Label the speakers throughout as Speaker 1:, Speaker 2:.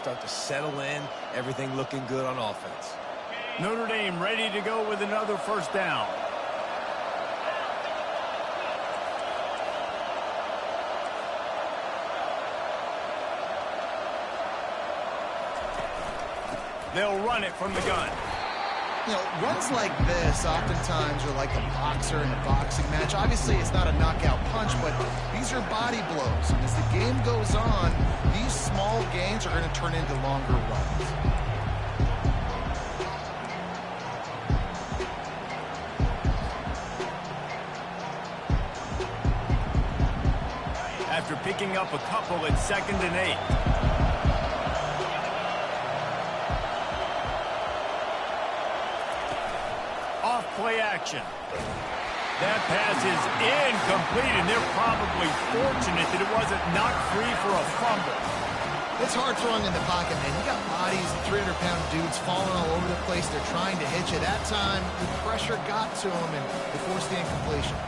Speaker 1: start to settle in, everything looking good on offense.
Speaker 2: Notre Dame ready to go with another first down. They'll run it from the gun.
Speaker 3: You know, runs like this oftentimes are like a boxer in a boxing match. Obviously, it's not a knockout punch, but these are body blows. And as the game goes on, these small gains are going to turn into longer runs.
Speaker 2: After picking up a couple, it's 2nd and 8. Play action. That pass is incomplete, and they're probably fortunate that it wasn't knocked free for a fumble.
Speaker 3: It's hard throwing in the pocket, man. You got bodies, 300-pound dudes falling all over the place. They're trying to hit you. That time, the pressure got to them, and they forced the incompletion.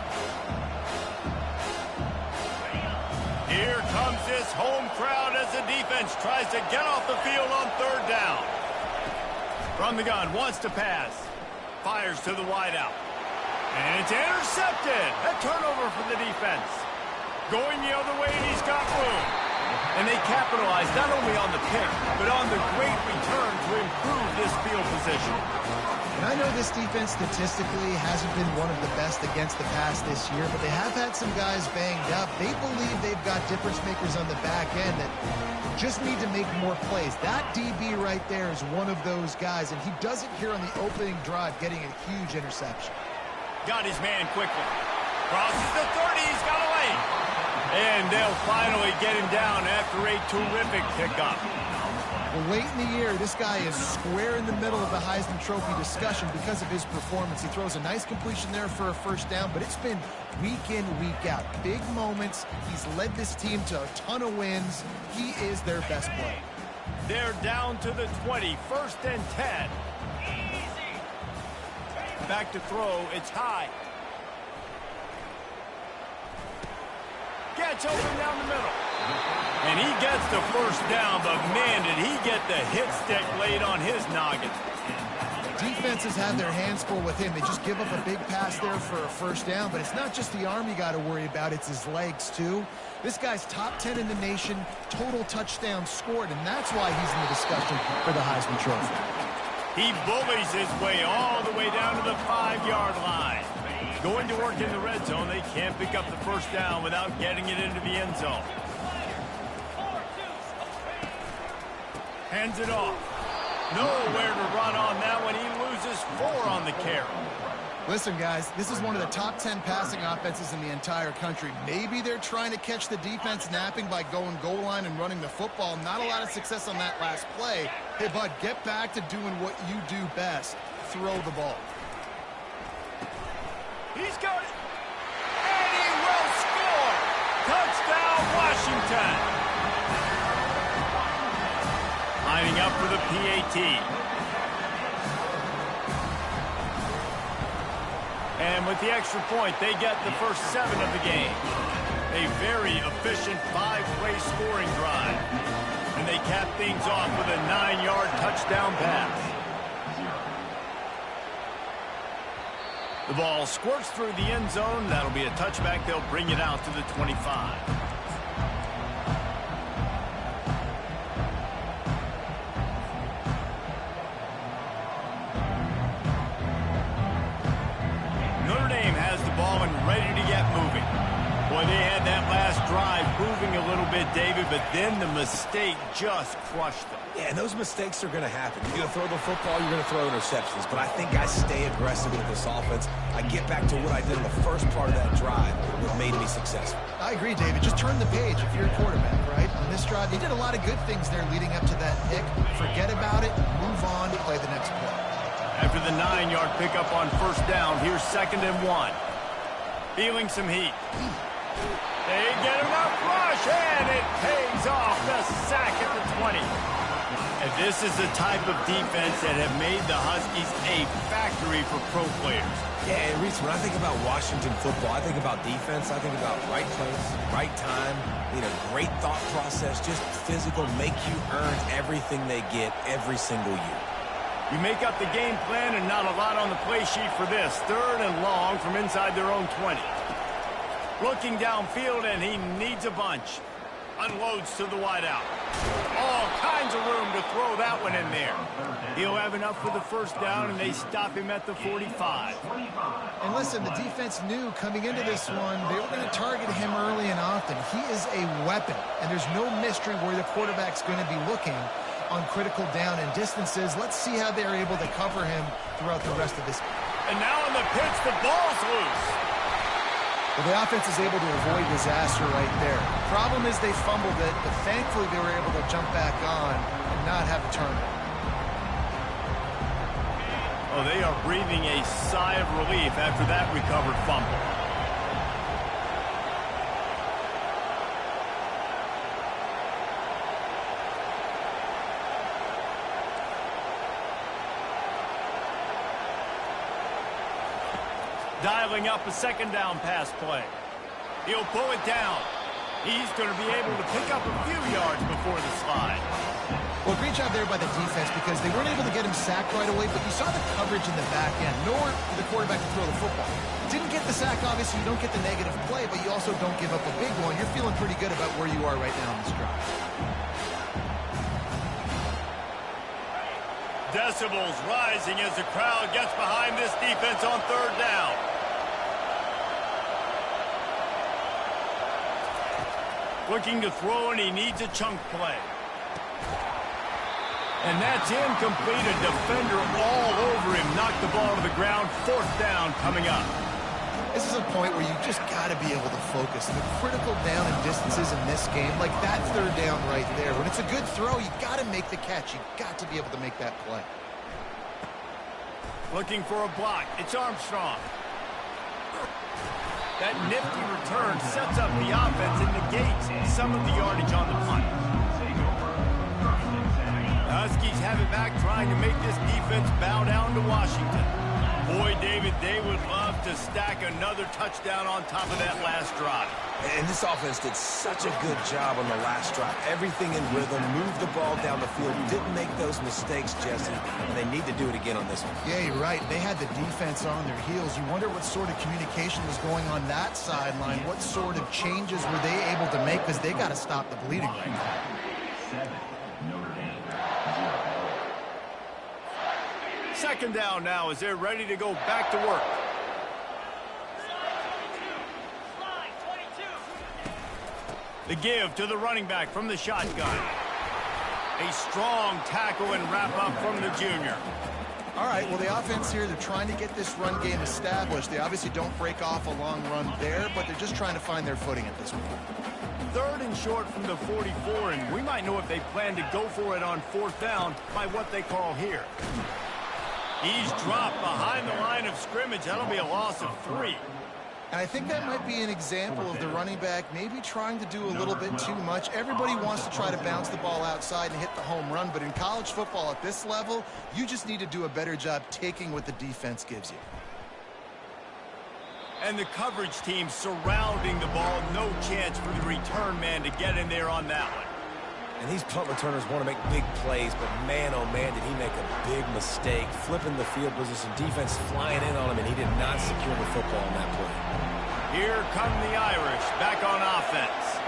Speaker 2: Here comes this home crowd as the defense tries to get off the field on 3rd down. From the gun, wants to pass. Fires to the wideout. And it's intercepted. A turnover for the defense. Going the other way, and he's got room. And they capitalize not only on the pick, but on the great return to improve this field position.
Speaker 3: And I know this defense statistically hasn't been one of the best against the pass this year, but they have had some guys banged up. They believe they've got difference makers on the back end that just need to make more plays. That DB right there is one of those guys, and he does it here on the opening drive, getting a huge interception.
Speaker 2: Got his man quickly. Crosses the 30, he's got a lane. And they'll finally get him down after a terrific pickup.
Speaker 3: Well, late in the year, this guy is square in the middle of the Heisman Trophy discussion because of his performance. He throws a nice completion there for a first down, but it's been week in, week out. Big moments. He's led this team to a ton of wins. He is their best player.
Speaker 2: They're down to the 20, 1st and 10. Back to throw, it's high. Gets open down the middle. And he gets the first down, but man, did he get the hit stick laid on his noggin.
Speaker 3: Defenses have their hands full with him. They just give up a big pass there for a first down, but it's not just the arm you got to worry about, it's his legs too. This guy's top 10 in the nation, total touchdowns scored, and that's why he's in the discussion for the Heisman Trophy.
Speaker 2: He bullies his way all the way down to the 5-yard line. Going to work in the red zone, they can't pick up the first down without getting it into the end zone. Hands it off. Nowhere to run on that one. He loses 4 on the carry.
Speaker 3: Listen, guys, this is one of the top 10 passing offenses in the entire country. Maybe they're trying to catch the defense napping by going goal line and running the football. Not a lot of success on that last play. Hey, bud, get back to doing what you do best. Throw the ball.
Speaker 2: He's got it. And he will score. Touchdown, Washington. Lining up for the PAT. And with the extra point, they get the first 7 of the game. A very efficient 5-play scoring drive. And they cap things off with a 9-yard touchdown pass. The ball squirts through the end zone. That'll be a touchback. They'll bring it out to the 25. Notre Dame has the ball and ready to get moving. Boy, they had that last drive moving a little bit, David, but then the mistake just crushed them.
Speaker 1: Yeah, and those mistakes are going to happen. You're going to throw the football, you're going to throw interceptions. But I think I stay aggressive with this offense. I get back to what I did in the first part of that drive that made me successful.
Speaker 3: I agree, David. Just turn the page if you're a quarterback, right? On this drive, you did a lot of good things there leading up to that pick. Forget about it, move on, play the next play.
Speaker 2: After the 9-yard pickup on first down, here's 2nd and 1. Feeling some heat. They get enough rush, and it pays off. The sack at the 20. And this is the type of defense that have made the Huskies a factory for pro players.
Speaker 1: Yeah, and Reese, when I think about Washington football, I think about defense. I think about right place, right time, great thought process, just physical, make you earn everything they get every single year.
Speaker 2: You make up the game plan and not a lot on the play sheet for this. 3rd and long from inside their own 20. Looking downfield, and he needs a bunch. Unloads to the wideout. All kinds of room to throw that one in there. He'll have enough for the first down, and they stop him at the 45.
Speaker 3: And listen, the defense knew coming into this one, they were going to target him early and often. He is a weapon, and there's no mystery where the quarterback's going to be looking on critical down and distances. Let's see how they're able to cover him throughout the rest of this game.
Speaker 2: And now in the pitch, the ball's loose.
Speaker 3: Well, the offense is able to avoid disaster right there. Problem is they fumbled it, but thankfully they were able to jump back on and not have a turnover.
Speaker 2: Oh, they are breathing a sigh of relief after that recovered fumble. Dialing up a 2nd down pass play. He'll pull it down. He's going to be able to pick up a few yards before the slide.
Speaker 3: Well, great job there by the defense because they weren't able to get him sacked right away, but you saw the coverage in the back end, nor for the quarterback to throw the football. Didn't get the sack, obviously. You don't get the negative play, but you also don't give up a big one. You're feeling pretty good about where you are right now in this drive.
Speaker 2: Decibels rising as the crowd gets behind this defense on 3rd down. Looking to throw, and he needs a chunk play. And that's incomplete. A defender all over him. Knocked the ball to the ground. 4th down coming up.
Speaker 3: This is a point where you just got to be able to focus. The critical down and distances in this game, like that 3rd down right there. When it's a good throw, you got to make the catch. You got to be able to make that play.
Speaker 2: Looking for a block. It's Armstrong. That nifty return sets up the offense and negates some of the yardage on the punt. The Huskies have it back, trying to make this defense bow down to Washington. Boy, David, they would love to stack another touchdown on top of that last drive.
Speaker 1: And this offense did such a good job on the last drive. Everything in rhythm, moved the ball down the field, didn't make those mistakes, Jesse, and they need to do it again on this one.
Speaker 3: Yeah, you're right. They had the defense on their heels. You wonder what sort of communication was going on that sideline. What sort of changes were they able to make, because they got to stop the bleeding right now.
Speaker 2: 2nd down now as they're ready to go back to work. The give to the running back from the shotgun. A strong tackle and wrap up from the junior.
Speaker 3: All right, well, the offense here, they're trying to get this run game established. They obviously don't break off a long run there, but they're just trying to find their footing at this point.
Speaker 2: 3rd and short from the 44, and we might know if they plan to go for it on 4th down by what they call here. He's dropped behind the line of scrimmage. That'll be a loss of 3.
Speaker 3: And I think that might be an example of the running back maybe trying to do a little bit too much. Everybody wants to try to bounce the ball outside and hit the home run, but in college football at this level, you just need to do a better job taking what the defense gives you.
Speaker 2: And the coverage team surrounding the ball. No chance for the return man to get in there on that one.
Speaker 1: And these punt returners want to make big plays, but man, oh man, did he make a big mistake. Flipping the field position, defense flying in on him, and he did not secure the football on that play.
Speaker 2: Here come the Irish back on offense.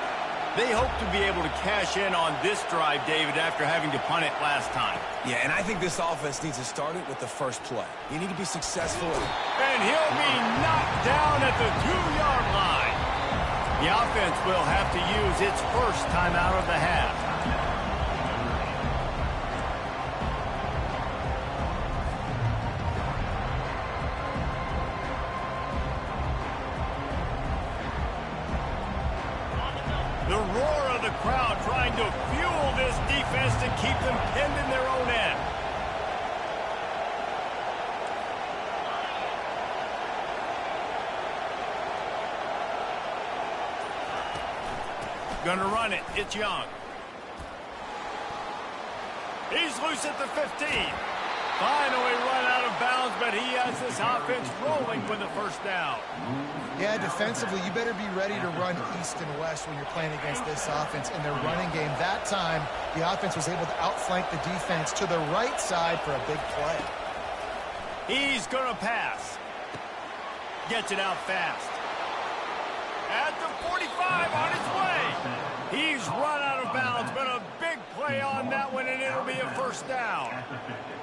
Speaker 2: They hope to be able to cash in on this drive, David, after having to punt it last time.
Speaker 1: Yeah, and I think this offense needs to start it with the first play. You need to be successful.
Speaker 2: And he'll be knocked down at the 2-yard line. The offense will have to use its first timeout of the half. The roar of the crowd trying to fuel this defense to keep them pinned in their own end. Gonna run it. It's Young. He's loose at the 15. Finally run out of bounds, but he has this offense rolling with the first down.
Speaker 3: Yeah, defensively, you better be ready to run east and west when you're playing against this offense in their running game. That time, the offense was able to outflank the defense to the right side for a big play.
Speaker 2: He's going to pass. Gets it out fast. At the 45 on his way. He's run out of bounds, but a big play on that one, and it'll be a first down.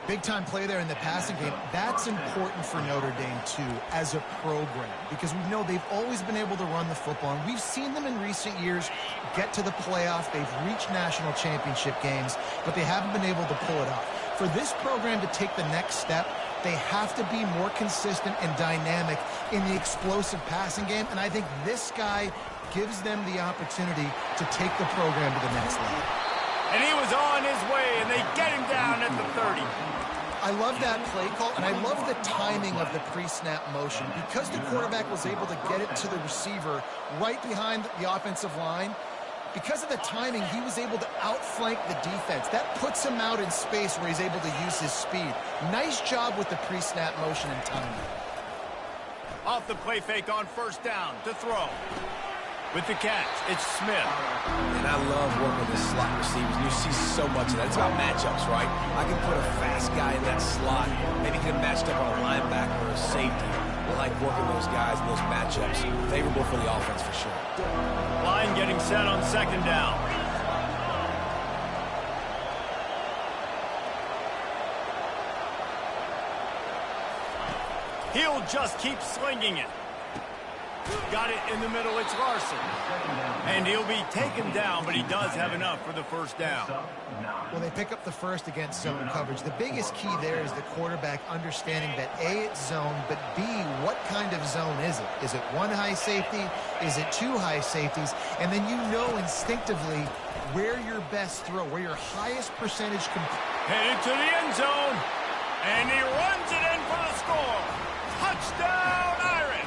Speaker 3: Big-time play there in the passing game. That's important for Notre Dame, too, as a program, because we know they've always been able to run the football, and we've seen them in recent years get to the playoff. They've reached national championship games, but they haven't been able to pull it off. For this program to take the next step, they have to be more consistent and dynamic in the explosive passing game, and I think this guy gives them the opportunity to take the program to the next level.
Speaker 2: And he was on his way, and they get him down at the 30.
Speaker 3: I love that play call, and I love the timing of the pre-snap motion. Because the quarterback was able to get it to the receiver right behind the offensive line, because of the timing, he was able to outflank the defense. That puts him out in space where he's able to use his speed. Nice job with the pre-snap motion and timing.
Speaker 2: Off the play fake on first down to throw. With the catch, it's Smith.
Speaker 1: And I love working with the slot receivers. You see so much of that. It's about matchups, right? I can put a fast guy in that slot. Maybe get him matched up on a linebacker or a safety. I like working those guys in those matchups. Favorable for the offense for sure.
Speaker 2: Line getting set on second down. He'll just keep slinging it. Got it in the middle, it's Larson. And he'll be taken down, but he does have enough for the first down.
Speaker 3: Well, they pick up the first against zone coverage. The biggest key there is the quarterback understanding that A, it's zone, but B, what kind of zone is it? Is it one high safety? Is it two high safeties? And then you know instinctively where your best throw, where your highest percentage
Speaker 2: headed to the end zone, and he runs it in for the score. Touchdown, Irish!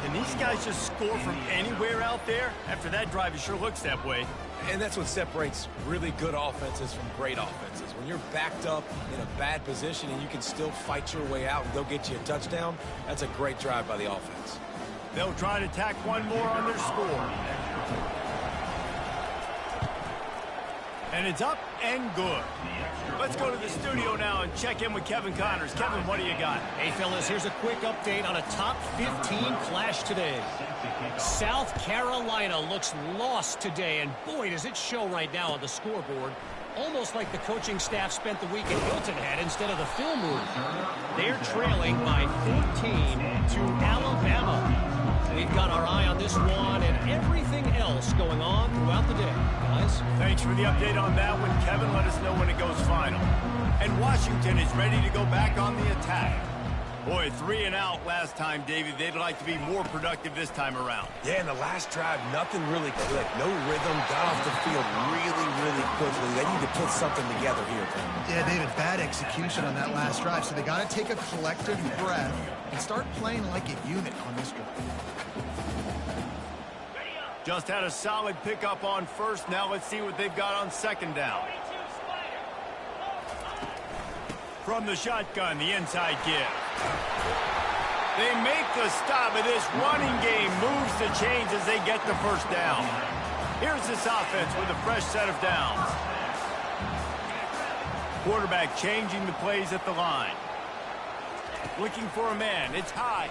Speaker 2: And these guys just score from anywhere out there. After that drive, it sure looks that way.
Speaker 1: And that's what separates really good offenses from great offenses. When you're backed up in a bad position and you can still fight your way out and go get you a touchdown, that's a great drive by the offense.
Speaker 2: They'll try to tack one more on their score. And it's up and good. Let's go to the studio now and check in with Kevin Connors. Kevin, what do you got?
Speaker 4: Hey, fellas, here's a quick update on a top 15 clash today. South Carolina looks lost today, and boy, does it show right now on the scoreboard. Almost like the coaching staff spent the week in Hilton Head instead of the film room. They're trailing by 14 to Alabama. We've got our eye on this one and everything else going on throughout the day, guys.
Speaker 2: Thanks for the update on that one, Kevin. Let us know when it goes final. And Washington is ready to go back on the attack. Boy, 3 and out last time, David. They'd like to be more productive this time around.
Speaker 1: Yeah, in the last drive, nothing really clicked. No rhythm, got off the field really quickly. They need to put something together here.
Speaker 3: Yeah, David, bad execution on that last drive. So they got to take a collective breath and start playing like a unit on this drive.
Speaker 2: Just had a solid pickup on first. Now let's see what they've got on second down. From the shotgun, the inside give. They make the stop, and this running game moves the chains as they get the first down. Here's this offense with a fresh set of downs. Quarterback changing the plays at the line. Looking for a man. It's high.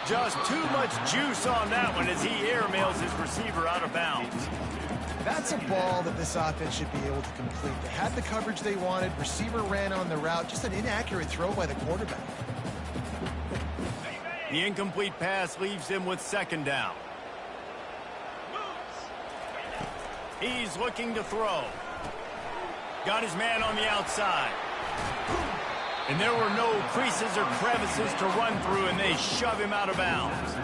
Speaker 2: Just too much juice on that one as he airmails his receiver out of bounds.
Speaker 3: That's a ball that this offense should be able to complete. They had the coverage they wanted. Receiver ran on the route. Just an inaccurate throw by the quarterback.
Speaker 2: The incomplete pass leaves him with second down. He's looking to throw. Got his man on the outside. And there were no creases or crevices to run through, and they shove him out of bounds.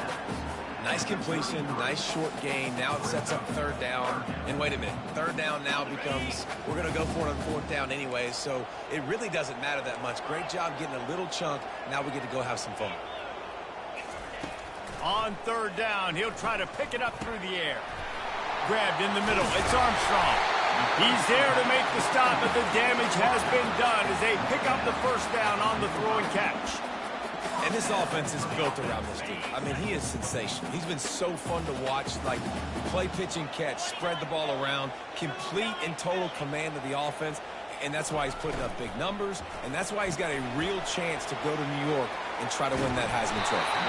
Speaker 1: Nice completion, nice short gain. Now it sets up third down. And wait a minute, third down now becomes, we're going to go for it on fourth down anyway, so it really doesn't matter that much. Great job getting a little chunk. Now we get to go have some fun.
Speaker 2: On third down, he'll try to pick it up through the air. Grabbed in the middle. It's Armstrong. He's there to make the stop, but the damage has been done as they pick up the first down on the throw and catch.
Speaker 1: And this offense is built around this dude. I mean, he is sensational. He's been so fun to watch, like play, pitch, and catch, spread the ball around, complete and total command of the offense, and that's why he's putting up big numbers, and that's why he's got a real chance to go to New York and try to win that Heisman Trophy.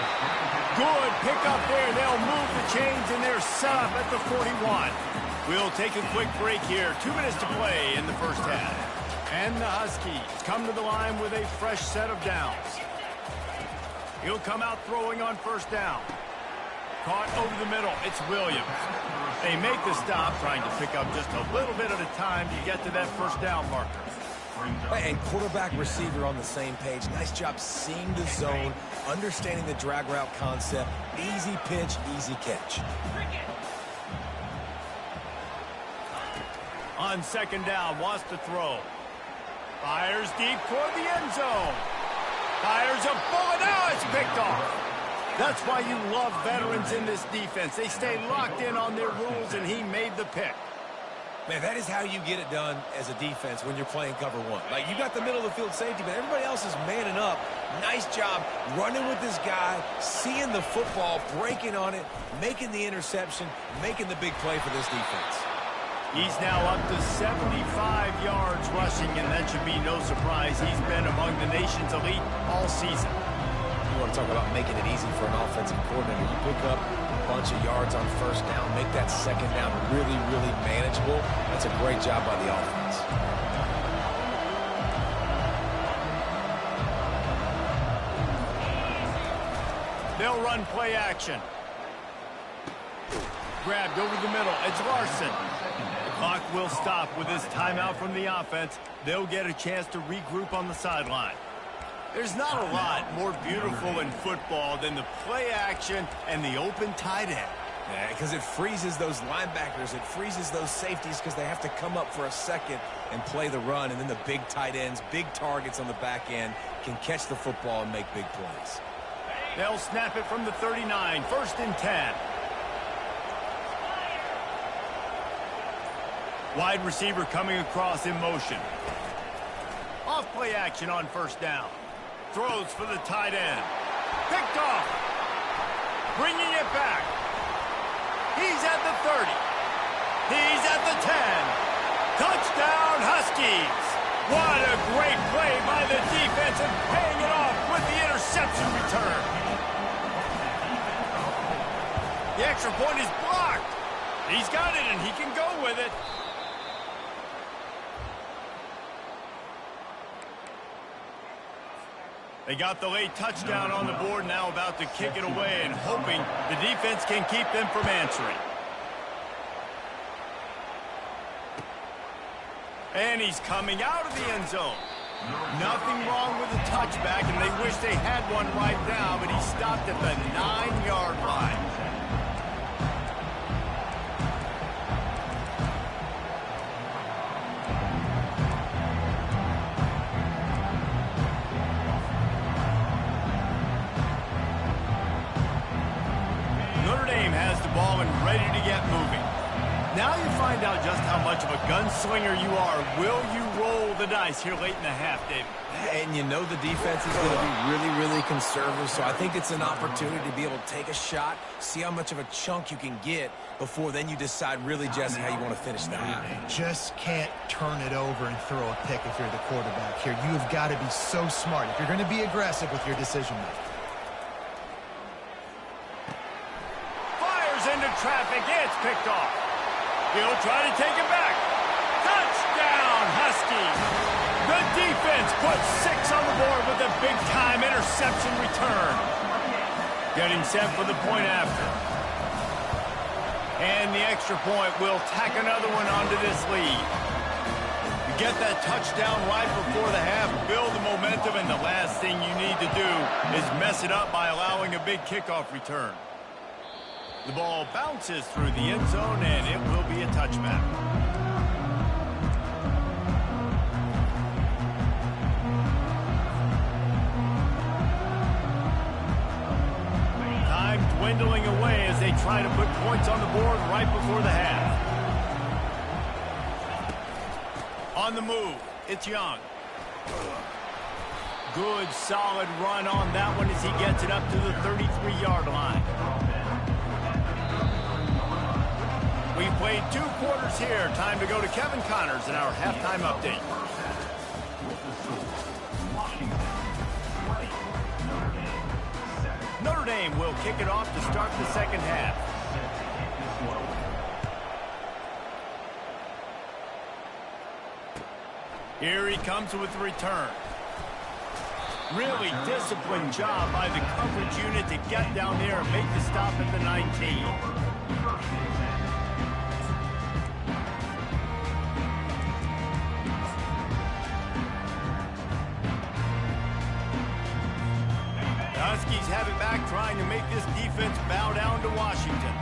Speaker 2: Good pick up there. They'll move the chains, and they're set up at the 41. We'll take a quick break here. 2 minutes to play in the first half. And the Huskies come to the line with a fresh set of downs. He'll come out throwing on first down. Caught over the middle. It's Williams. They make the stop, trying to pick up just a little bit at a time to get to that first down marker.
Speaker 1: And quarterback receiver on the same page. Nice job seeing the zone, understanding the drag route concept. Easy pitch, easy catch.
Speaker 2: On second down, wants to throw. Fires deep toward the end zone. Fires a bullet. Now it's picked off. That's why you love veterans in this defense. They stay locked in on their rules, and he made the pick.
Speaker 1: Man, that is how you get it done as a defense when you're playing cover one. Like, you got the middle of the field safety, but everybody else is manning up. Nice job running with this guy, seeing the football, breaking on it, making the interception, making the big play for this defense.
Speaker 2: He's now up to 75 yards rushing, and that should be no surprise. He's been among the nation's elite all season.
Speaker 1: You want to talk about making it easy for an offensive coordinator. You pick up a bunch of yards on first down, make that second down really, really manageable. That's a great job by the offense.
Speaker 2: They'll run play action. Grabbed over the middle. It's Larson. The clock will stop with this timeout from the offense. They'll get a chance to regroup on the sideline. There's not a lot more beautiful in football than the play action and the open tight end.
Speaker 1: Yeah, because it freezes those linebackers. It freezes those safeties because they have to come up for a second and play the run. And then the big tight ends, big targets on the back end can catch the football and make big plays.
Speaker 2: They'll snap it from the 39, 1st and 10. Wide receiver coming across in motion. Off play action on first down. Throws for the tight end. Picked off. Bringing it back. He's at the 30. He's at the 10. Touchdown Huskies. What a great play by the defense and paying it off with the interception return. The extra point is blocked. He's got it and he can go with it. They got the late touchdown on the board, now about to kick it away and hoping the defense can keep them from answering. And he's coming out of the end zone. Nothing wrong with the touchback, and they wish they had one right now, but he stopped at the 9-yard line. Has the ball and ready to get moving. Now you find out just how much of a gunslinger you are. Will you roll the dice here late in the half, David?
Speaker 1: And you know the defense is going to be really, really conservative, so I think it's an opportunity to be able to take a shot, see how much of a chunk you can get before then you decide really just how you want to finish the half.
Speaker 3: Just can't turn it over and throw a pick if you're the quarterback here. You've got to be so smart if you're going to be aggressive with your decision-making.
Speaker 2: Into traffic, it's picked off. He'll try to take it back. Touchdown, Huskies. The defense puts 6 on the board with a big-time interception return. Getting set for the point after. And the extra point will tack another one onto this lead. You get that touchdown right before the half, build the momentum, and the last thing you need to do is mess it up by allowing a big kickoff return. The ball bounces through the end zone, and it will be a touchback. Time dwindling away as they try to put points on the board right before the half. On the move, it's Young. Good, solid run on that one as he gets it up to the 33-yard line. We played 2 quarters here. Time to go to Kevin Connors in our halftime update. Notre Dame will kick it off to start the second half. Here he comes with the return. Really disciplined job by the coverage unit to get down there and make the stop at the 19. The Huskies have it back, trying to make this defense bow down to Washington.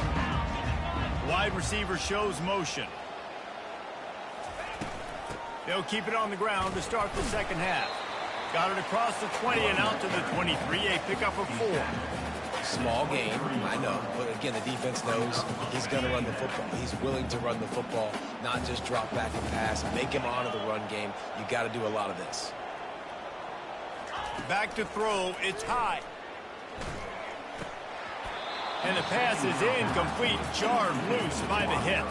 Speaker 2: Wide receiver shows motion. They'll keep it on the ground to start the second half. Got it across the 20 and out to the 23, a pickup of 4.
Speaker 1: Small game, I know, but again, the defense knows he's going to run the football. He's willing to run the football, not just drop back and pass, make him honor the run game. You got to do a lot of this.
Speaker 2: Back to throw, it's high. And the pass is incomplete, jarred loose by the hip.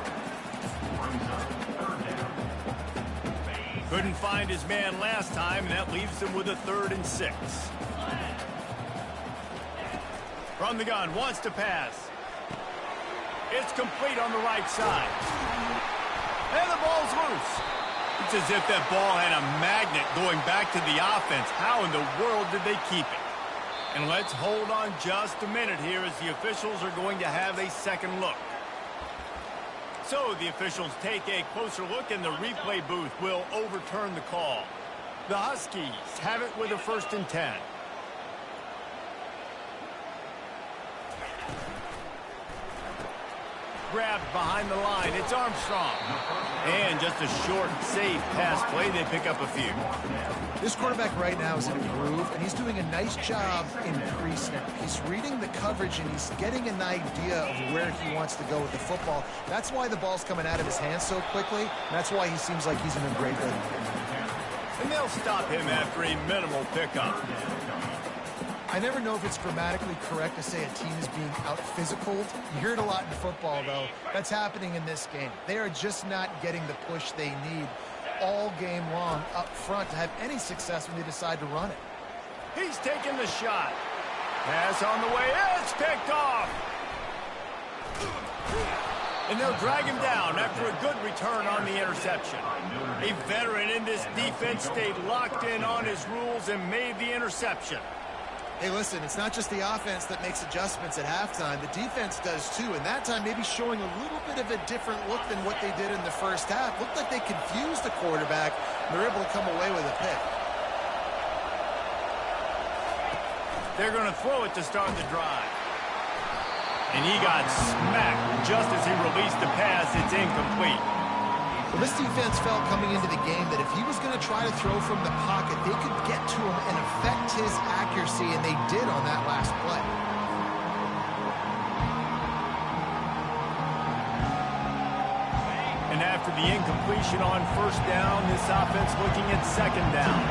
Speaker 2: Couldn't find his man last time, and that leaves him with a 3rd and 6. From the gun, wants to pass. It's complete on the right side. And the ball's loose. It's as if that ball had a magnet going back to the offense. How in the world did they keep it? And let's hold on just a minute here as the officials are going to have a second look. So the officials take a closer look, and the replay booth will overturn the call. The Huskies have it with a 1st and 10. Grabbed behind the line. It's Armstrong. And just a short, safe pass play. They pick up a few.
Speaker 3: This quarterback right now is in a groove, and he's doing a nice job in pre-snap. He's reading the coverage, and he's getting an idea of where he wants to go with the football. That's why the ball's coming out of his hands so quickly, and that's why he seems like he's in a great rhythm.
Speaker 2: And they'll stop him after a minimal pickup.
Speaker 3: I never know if it's grammatically correct to say a team is being out-physicaled. You hear it a lot in football, though. That's happening in this game. They are just not getting the push they need all game long up front to have any success when they decide to run it.
Speaker 2: He's taking the shot. Pass on the way. It's picked off. And they'll drag him down after a good return on the interception. A veteran in this defense stayed locked in on his rules and made the interception.
Speaker 3: Hey, listen, it's not just the offense that makes adjustments at halftime. The defense does, too, and that time maybe showing a little bit of a different look than what they did in the first half. Looked like they confused the quarterback, and they're able to come away with a pick.
Speaker 2: They're going to throw it to start the drive. And he got smacked just as he released the pass. It's incomplete.
Speaker 3: Well, this defense felt coming into the game that if he was going to try to throw from the pocket, they could get to him and affect his accuracy, and they did on that last play.
Speaker 2: And after the incompletion on 1st down, this offense looking at 2nd down.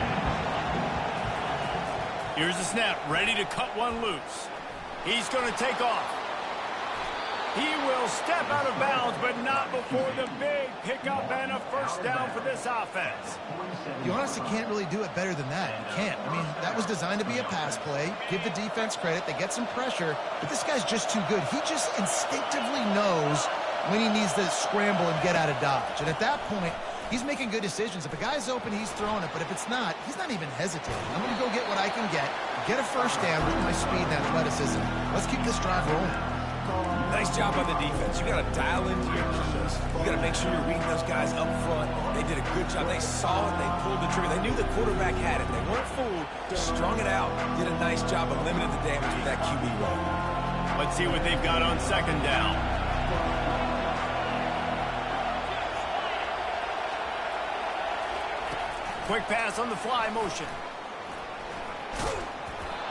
Speaker 2: Here's the snap, ready to cut one loose. He's going to take off. He will step out of bounds, but not before the big pickup and a 1st down for this offense.
Speaker 3: You honestly can't really do it better than that. You can't. I mean, that was designed to be a pass play. Give the defense credit. They get some pressure, but this guy's just too good. He just instinctively knows when he needs to scramble and get out of dodge. And at that point, he's making good decisions. If a guy's open, he's throwing it. But if it's not, he's not even hesitating. I'm going to go get what I can get a 1st down with my speed and athleticism. Let's keep this drive rolling.
Speaker 1: Nice job by the defense. You got to dial into your keys. You got to make sure you're reading those guys up front. They did a good job. They saw it. They pulled the trigger. They knew the quarterback had it. They weren't fooled. Just strung it out. Did a nice job of limiting the damage with that QB run.
Speaker 2: Let's see what they've got on 2nd down. Quick pass on the fly motion.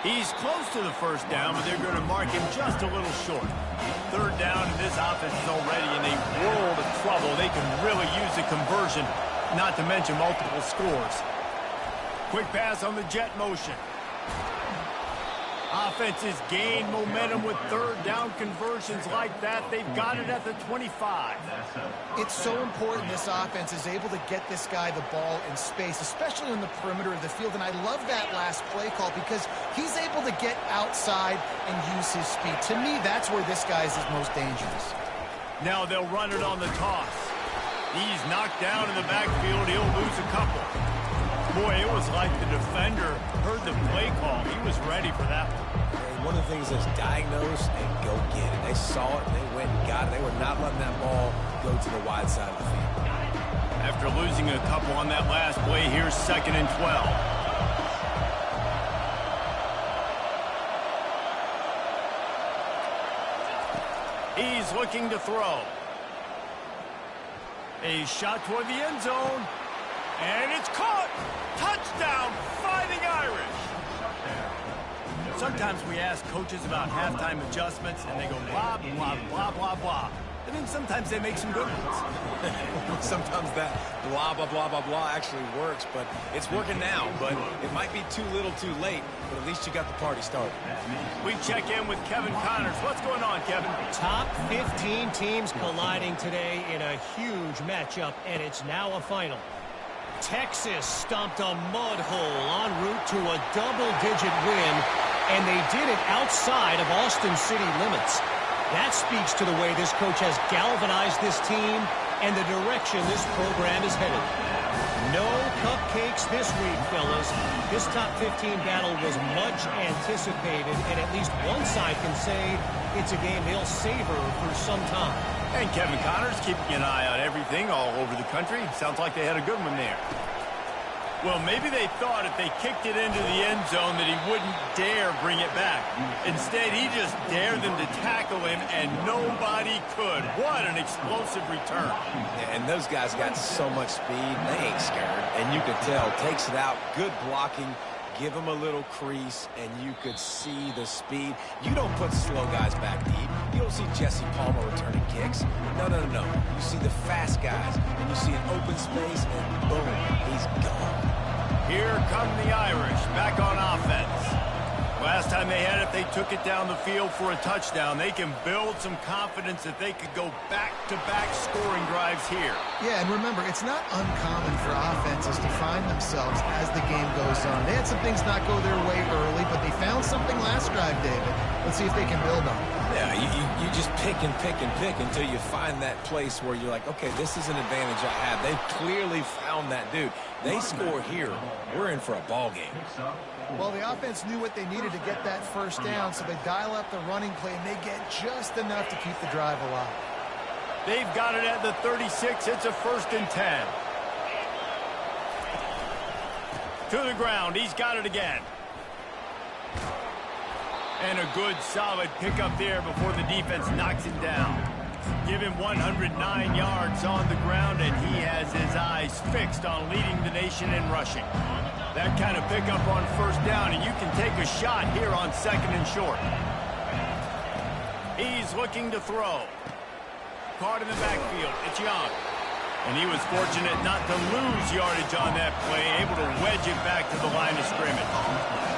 Speaker 2: He's close to the 1st down, but they're going to mark him just a little short. 3rd down, and this offense is already in a world of trouble. They can really use the conversion. not to mention multiple scores. Quick pass on the jet motion. Offenses gain momentum with third down conversions like that. They've got it at the 25.
Speaker 3: It's so important this offense is able to get this guy the ball in space, especially on the perimeter of the field. And I love that last play call because he's able to get outside and use his speed. To me, that's where this guy is his most dangerous.
Speaker 2: Now they'll run it on the toss. He's knocked down in the backfield. He'll lose a couple. Boy, it was like the defender heard the play call. He was ready for that one.
Speaker 1: One of the things is diagnose and go get it. They saw it, and they went and got it. They were not letting that ball go to the wide side of the field.
Speaker 2: After losing a couple on that last play, here's 2nd and 12. He's looking to throw. A shot toward the end zone. And it's caught! Touchdown, Fighting Irish! Sometimes we ask coaches about halftime adjustments, and they go blah, blah, blah, blah, blah. And then sometimes they make some good ones.
Speaker 1: Sometimes that blah, blah, blah, blah, blah actually works, but it's working now. But it might be too little too late, but at least you got the party started.
Speaker 2: We check in with Kevin Connors. What's going on, Kevin?
Speaker 4: Top 15 teams colliding today in a huge matchup, and it's now a final. Texas stomped a mud hole en route to a double-digit win, and they did it outside of Austin city limits. That speaks to the way this coach has galvanized this team and the direction this program is headed. No cupcakes this week, fellas. This top 15 battle was much anticipated, and at least one side can say it's a game they'll savor for some time.
Speaker 2: And Kevin Connors keeping an eye on everything all over the country. Sounds like they had a good one there. Well, maybe they thought if they kicked it into the end zone that he wouldn't dare bring it back. Instead, he just dared them to tackle him, and nobody could. What an explosive return.
Speaker 1: And those guys got so much speed, they ain't scared. And you could tell, takes it out, good blocking, give him a little crease, and you could see the speed. You don't put slow guys back deep. You don't see Jesse Palmer returning kicks. No, no, no, no. You see the fast guys, and you see an open space, and boom, he's gone.
Speaker 2: Here come the Irish, back on offense. Last time they had it, they took it down the field for a touchdown. They can build some confidence that they could go back-to-back scoring drives here.
Speaker 3: Yeah, and remember, it's not uncommon for offenses to find themselves as the game goes on. They had some things not go their way early, but they found something last drive, David. Let's see if they can build on it.
Speaker 1: Yeah, you just pick and pick and pick until you find that place where you're like, okay, this is an advantage I have. They've clearly found that dude. They score here, we're in for a ball game.
Speaker 3: Well, the offense knew what they needed to get that first down, so they dial up the running play, and they get just enough to keep the drive alive.
Speaker 2: They've got it at the 36. It's a 1st and 10. To the ground. He's got it again. And a good, solid pickup there before the defense knocks him down. Give him 109 yards on the ground, and he has his eyes fixed on leading the nation in rushing. That kind of pickup on 1st down, and you can take a shot here on 2nd and short. He's looking to throw. Caught in the backfield. It's Young. And he was fortunate not to lose yardage on that play, able to wedge it back to the line of scrimmage.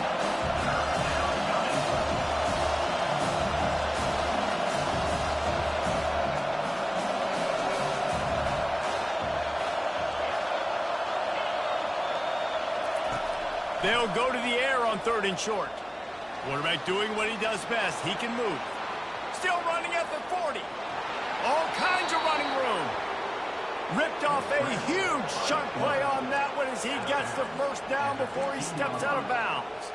Speaker 2: They'll go to the air on 3rd and short. Quarterback doing what he does best. He can move. Still running at the 40. All kinds of running room. Ripped off a huge chunk play on that one as he gets the 1st down before he steps out of bounds.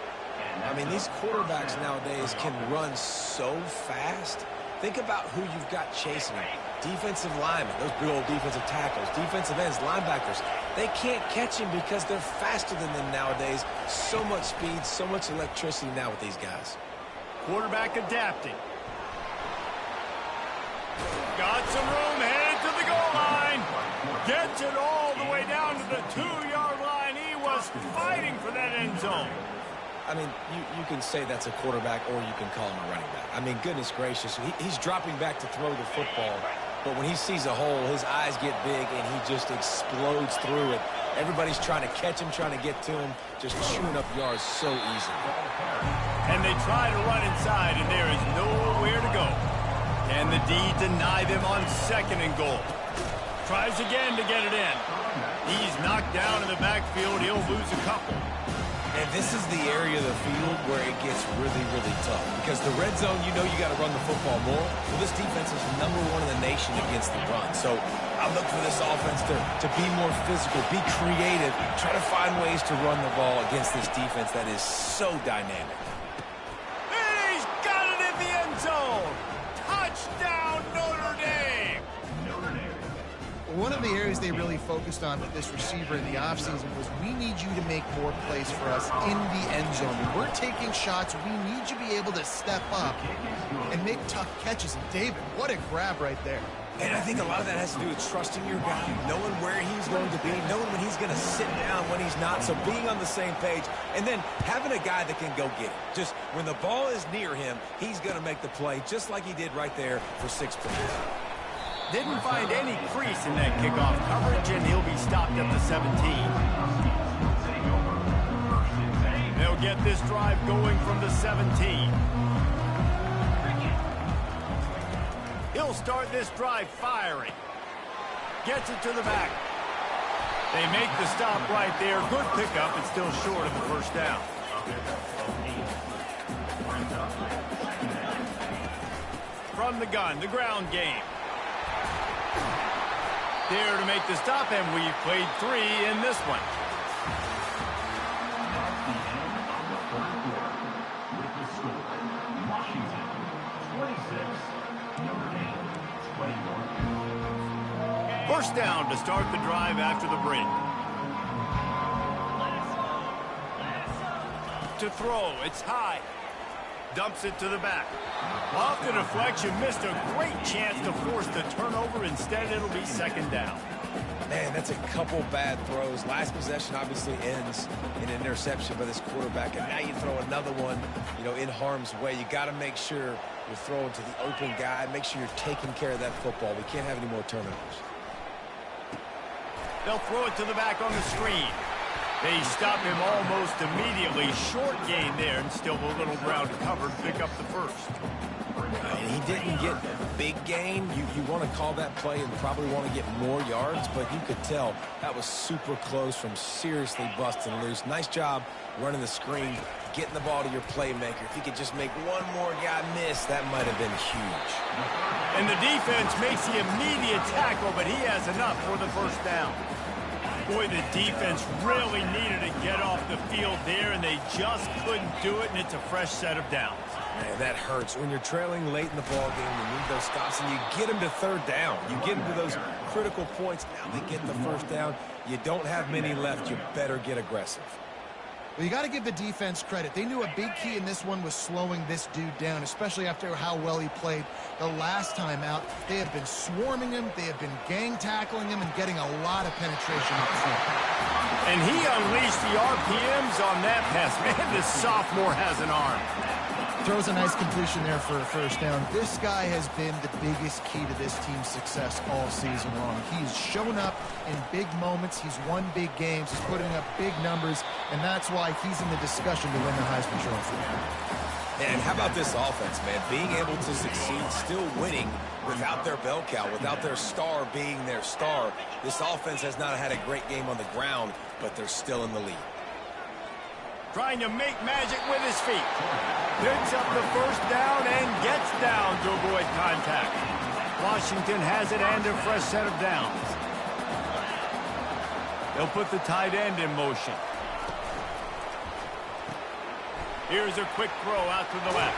Speaker 1: I mean, these quarterbacks nowadays can run so fast. Think about who you've got chasing them. Defensive linemen, those big old defensive tackles, defensive ends, linebackers. They can't catch him because they're faster than them nowadays. So much speed, so much electricity now with these guys.
Speaker 2: Quarterback adapting. Got some room, headed to the goal line. Gets it all the way down to the 2-yard line. He was fighting for that end zone.
Speaker 1: I mean, you can say that's a quarterback or you can call him a running back. I mean, goodness gracious, he's dropping back to throw the football. but when he sees a hole, his eyes get big, and he just explodes through it. Everybody's trying to catch him, trying to get to him, just chewing up yards so easy.
Speaker 2: And they try to run inside, and there is nowhere to go. Can the D deny them on 2nd and goal? Tries again to get it in. He's knocked down in the backfield. He'll lose a couple.
Speaker 1: And this is the area of the field where it gets really, really tough. Because the red zone, you know you got to run the football more. Well, this defense is #1 in the nation against the run. So I look for this offense to be more physical, be creative, try to find ways to run the ball against this defense that is so dynamic.
Speaker 2: He's got it in the end zone. Touchdown, Notre Dame.
Speaker 3: One of the areas they really focused on with this receiver in the offseason was we need you to make more plays for us in the end zone. When we're taking shots, we need you to be able to step up and make tough catches. And David, what a grab right there.
Speaker 1: And I think a lot of that has to do with trusting your guy, knowing where he's going to be, knowing when he's going to sit down, when he's not, so being on the same page, and then having a guy that can go get it. Just when the ball is near him, he's going to make the play, just like he did right there for 6 points.
Speaker 2: Didn't find any crease in that kickoff coverage, and he'll be stopped at the 17. They'll get this drive going from the 17. He'll start this drive firing. Gets it to the back. They make the stop right there. Good pickup. It's still short of the first down. From the gun, the ground game. There to make the stop, and we've played 3 in this one. First down to start the drive after the break. To throw, it's high. Dumps it to the back. Off the deflection, missed a great chance to force the turnover. Instead, it'll be 2nd down.
Speaker 1: Man, that's a couple bad throws. Last possession obviously ends in an interception by this quarterback, and now you throw another one, you know, in harm's way. You got to make sure you're throwing to the open guy. Make sure you're taking care of that football. We can't have any more turnovers.
Speaker 2: They'll throw it to the back on the screen. They stop him almost immediately. Short gain there, and still a little ground covered. Pick up the first.
Speaker 1: And he didn't get big gain. You want to call that play and probably want to get more yards, but you could tell that was super close from seriously busting loose. Nice job running the screen, getting the ball to your playmaker. If you could just make one more guy miss, that might have been huge.
Speaker 2: And the defense makes the immediate tackle, but he has enough for the first down. Boy, the defense really needed to get off the field there, and they just couldn't do it, and it's a fresh set of downs.
Speaker 1: Man, that hurts. When you're trailing late in the ball game, you need those stops, and you get them to 3rd down. You get them to those critical points. Now they get the first down. You don't have many left. You better get aggressive.
Speaker 3: Well, you got to give the defense credit. They knew a big key in this one was slowing this dude down, especially after how well he played the last time out. They have been swarming him. They have been gang tackling him and getting a lot of penetration up front.
Speaker 2: And he unleashed the RPMs on that pass. Man, this sophomore has an arm.
Speaker 3: Throws a nice completion there for a first down. This guy has been the biggest key to this team's success all season long. He's shown up in big moments. He's won big games. He's putting up big numbers, and that's why he's in the discussion to win the Heisman Trophy.
Speaker 1: And how about this offense, man? Being able to succeed, still winning without their bell cow, without their star being their star. This offense has not had a great game on the ground, but they're still in the lead.
Speaker 2: Trying to make magic with his feet. Picks up the first down and gets down to avoid contact. Washington has it and a fresh set of downs. They'll put the tight end in motion. Here's a quick throw out to the left.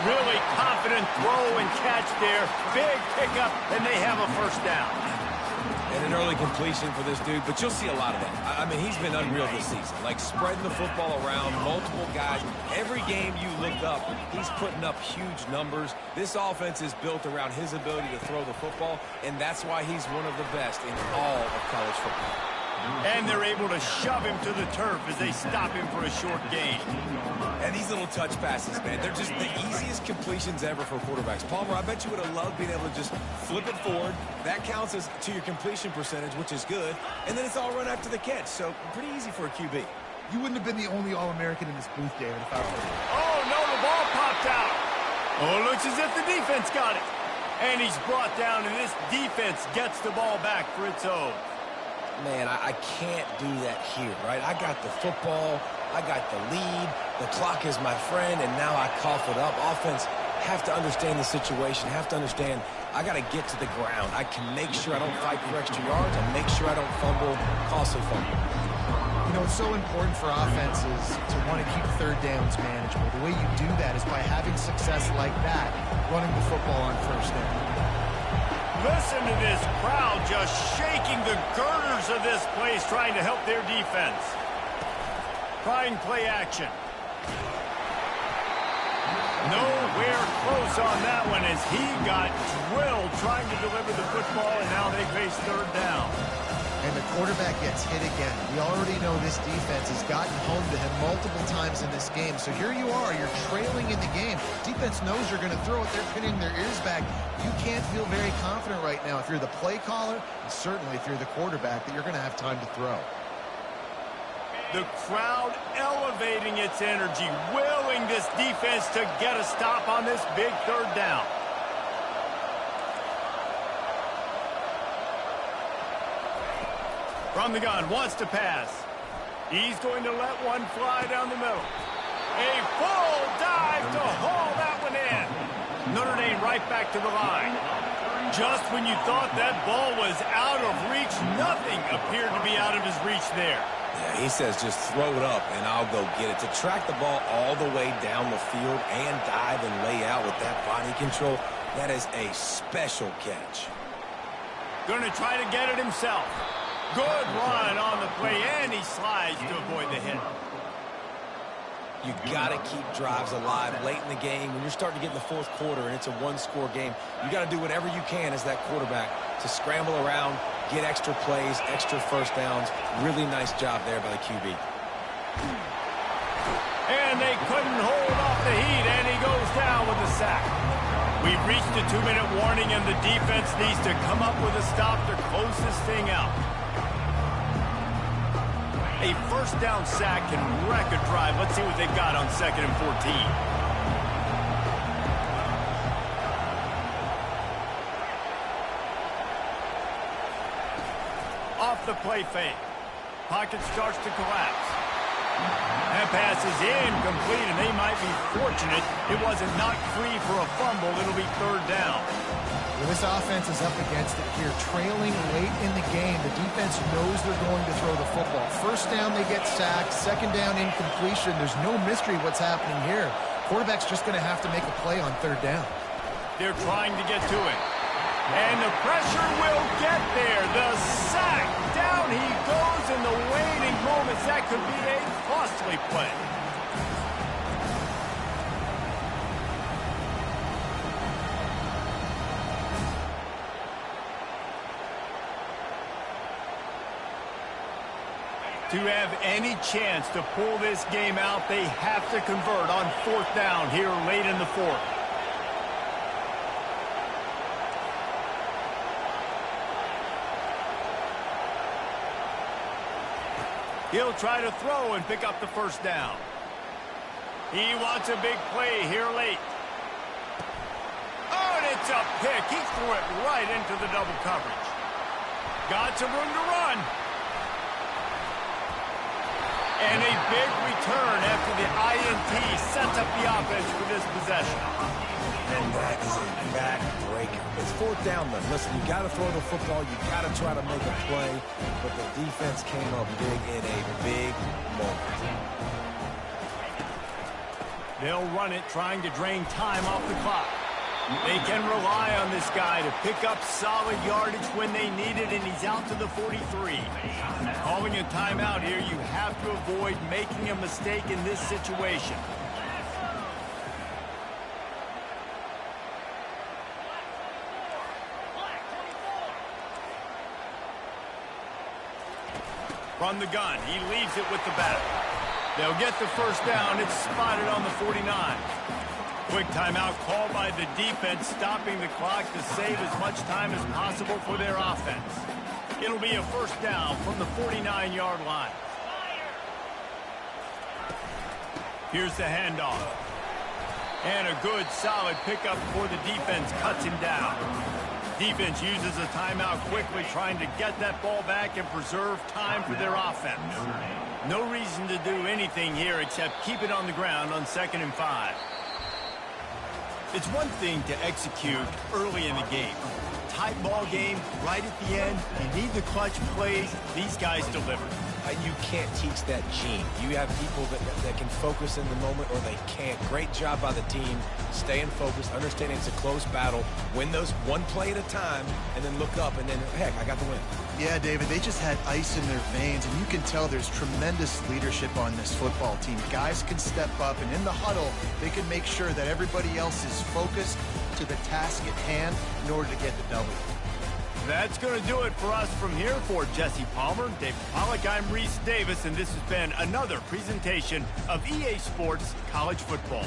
Speaker 2: Really confident throw and catch there. Big pickup, and they have a first down.
Speaker 1: And an early completion for this dude, but you'll see a lot of that. I mean, he's been unreal this season. Like, spreading the football around, multiple guys. Every game you look up, he's putting up huge numbers. This offense is built around his ability to throw the football, and that's why he's one of the best in all of college football.
Speaker 2: And they're able to shove him to the turf as they stop him for a short gain.
Speaker 1: And these little touch passes, man, they're just the easiest completions ever for quarterbacks. Palmer, I bet you would have loved being able to just flip it forward. That counts as to your completion percentage, which is good. And then it's all run after the catch, so pretty easy for a QB.
Speaker 3: You wouldn't have been the only All-American in this booth, David, if I were you.
Speaker 2: Oh, no, the ball popped out. Oh, looks as if the defense got it. And he's brought down, and this defense gets the ball back for its own.
Speaker 1: Man, I can't do that here, right? I got the football, I got the lead, the clock is my friend, and now I cough it up. Offense have to understand the situation, have to understand I got to get to the ground. I can make sure I don't fight for extra yards, and make sure I don't fumble, costly fumble.
Speaker 3: You know, it's so important for offenses to want to keep third downs manageable. The way you do that is by having success like that, running the football on first down.
Speaker 2: Listen to this crowd just shaking the girders of this place, trying to help their defense. Trying play action. Nowhere close on that one as he got drilled trying to deliver the football, and now they face third down.
Speaker 3: And the quarterback gets hit again. We already know this defense has gotten home to him multiple times in this game. So here you are, you're trailing in the game. Defense knows you're going to throw it. They're pinning their ears back. You can't feel very confident right now if you're the play caller, and certainly if you're the quarterback, that you're going to have time to throw.
Speaker 2: The crowd elevating its energy, willing this defense to get a stop on this big third down. From the gun, wants to pass. He's going to let one fly down the middle. A full dive to haul that one in. Notre Dame right back to the line. Just when you thought that ball was out of reach, nothing appeared to be out of his reach there.
Speaker 1: Yeah, he says just throw it up and I'll go get it. To track the ball all the way down the field and dive and lay out with that body control, that is a special catch.
Speaker 2: Going to try to get it himself. Good run on the play, and he slides to avoid the hit.
Speaker 1: You got to keep drives alive late in the game. When you're starting to get in the fourth quarter and it's a one-score game, you got to do whatever you can as that quarterback to scramble around, get extra plays, extra first downs. Really nice job there by the QB.
Speaker 2: And they couldn't hold off the heat, and he goes down with a sack. We've reached the 2-minute warning, and the defense needs to come up with a stop to close this thing out. A first down sack can wreck a drive. Let's see what they've got on 2nd and 14. Off the play fake. Pocket starts to collapse. That pass is incomplete, and they might be fortunate it wasn't knocked free for a fumble. It'll be third down.
Speaker 3: Well, this offense is up against it here, trailing late in the game. The defense knows they're going to throw the football. First down, they get sacked. Second down, incompletion. There's no mystery what's happening here. Quarterback's just going to have to make a play on third down.
Speaker 2: They're trying to get to it. And the pressure will get there. The sack. Down he goes in the waning moments. That could be a costly play. To have any chance to pull this game out, they have to convert on 4th down here late in the 4th. He'll try to throw and pick up the first down. He wants a big play here late. Oh, and it's a pick. He threw it right into the double coverage. Got some room to run. And a big return after the INT sets up the offense for this possession.
Speaker 1: And that is a back-breaker. It's 4th down, then. Listen, you got to throw the football. You got to try to make a play. But the defense came up big in a big moment.
Speaker 2: They'll run it, trying to drain time off the clock. They can rely on this guy to pick up solid yardage when they need it, and he's out to the 43. Calling a timeout here, you have to avoid making a mistake in this situation. From the gun, he leaves it with the back. They'll get the first down. It's spotted on the 49. Quick timeout called by the defense, stopping the clock to save as much time as possible for their offense. It'll be a first down from the 49-yard line. Here's the handoff. And a good, solid pickup before the defense cuts him down. Defense uses a timeout quickly, trying to get that ball back and preserve time for their offense. No reason to do anything here except keep it on the ground on 2nd and 5. It's one thing to execute early in the game. Tight ball game, right at the end. You need the clutch plays. These guys deliver.
Speaker 1: You can't teach that gene. You have people that can focus in the moment or they can't. Great job by the team, staying focused, understanding it's a close battle, win those one play at a time, and then look up, and then, heck, I got the win.
Speaker 3: Yeah, David, they just had ice in their veins, and you can tell there's tremendous leadership on this football team. Guys can step up, and in the huddle, they can make sure that everybody else is focused to the task at hand in order to get the W.
Speaker 2: That's going to do it for us from here. For Jesse Palmer, David Pollack, I'm Reese Davis, and this has been another presentation of EA Sports College Football.